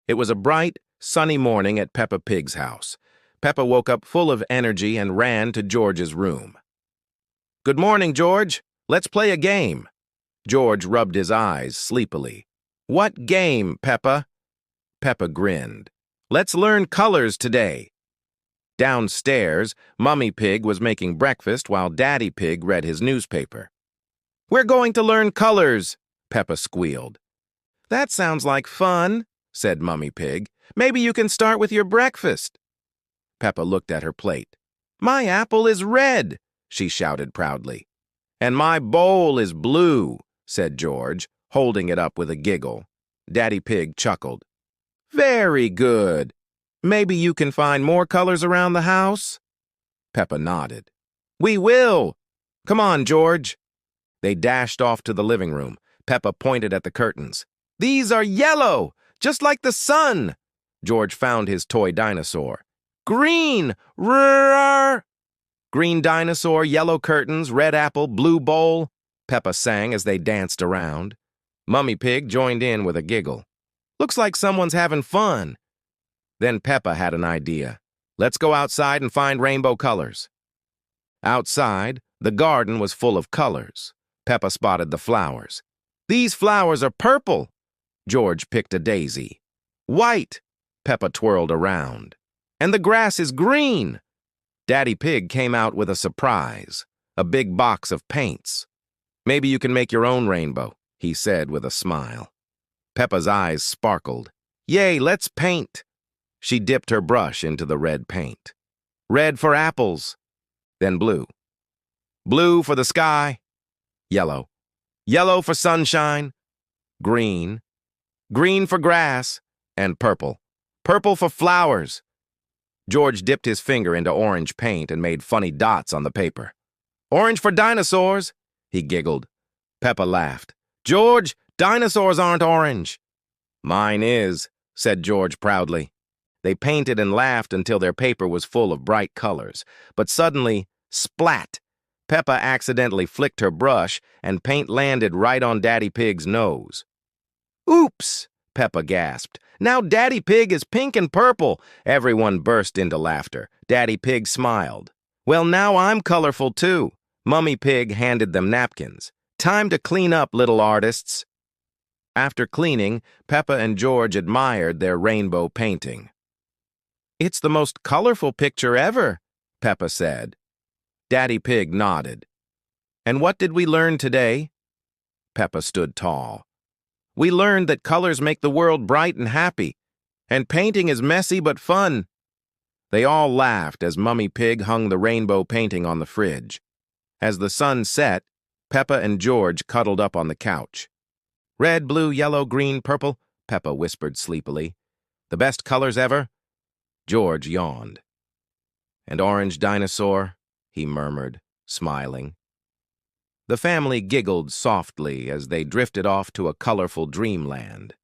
It was a bright, sunny morning at Peppa Pig's house. Peppa woke up full of energy and ran to George's room. "Good morning, George. Let's play a game." George rubbed his eyes sleepily. "What game, Peppa?" Peppa grinned. "Let's learn colors today." Downstairs, Mummy Pig was making breakfast while Daddy Pig read his newspaper. "We're going to learn colors," Peppa squealed. "That sounds like fun," said Mummy Pig. "Maybe you can start with your breakfast." Peppa looked at her plate. "My apple is red," she shouted proudly. "And my bowl is blue," said George, holding it up with a giggle. Daddy Pig chuckled. "Very good. Maybe you can find more colors around the house?" Peppa nodded. "We will. Come on, George." They dashed off to the living room. Peppa pointed at the curtains. "These are yellow, just like the sun." George found his toy dinosaur. "Green! Roar!" "Green dinosaur, yellow curtains, red apple, blue bowl," Peppa sang as they danced around. Mummy Pig joined in with a giggle. "Looks like someone's having fun." Then Peppa had an idea. "Let's go outside and find rainbow colors." Outside, the garden was full of colors. Peppa spotted the flowers. "These flowers are purple." George picked a daisy. "White." Peppa twirled around. "And the grass is green." Daddy Pig came out with a surprise, a big box of paints. "Maybe you can make your own rainbow," he said with a smile. Peppa's eyes sparkled. "Yay, let's paint." She dipped her brush into the red paint. "Red for apples." Then blue. "Blue for the sky." "Yellow." "Yellow for sunshine." "Green." "Green for grass." And "purple." "Purple for flowers." George dipped his finger into orange paint and made funny dots on the paper. "Orange for dinosaurs," he giggled. Peppa laughed. "George, dinosaurs aren't orange." "Mine is," said George proudly. They painted and laughed until their paper was full of bright colors. But suddenly, splat! Peppa accidentally flicked her brush, and paint landed right on Daddy Pig's nose. "Oops!" Peppa gasped. "Now Daddy Pig is pink and purple." Everyone burst into laughter. Daddy Pig smiled. "Well, now I'm colorful too." Mummy Pig handed them napkins. "Time to clean up, little artists." After cleaning, Peppa and George admired their rainbow painting. "It's the most colorful picture ever," Peppa said. Daddy Pig nodded. "And what did we learn today?" Peppa stood tall. "We learned that colors make the world bright and happy, and painting is messy but fun." They all laughed as Mummy Pig hung the rainbow painting on the fridge. As the sun set, Peppa and George cuddled up on the couch. "Red, blue, yellow, green, purple," Peppa whispered sleepily. "The best colors ever?" George yawned. "And orange dinosaur," he murmured, smiling. The family giggled softly as they drifted off to a colorful dreamland.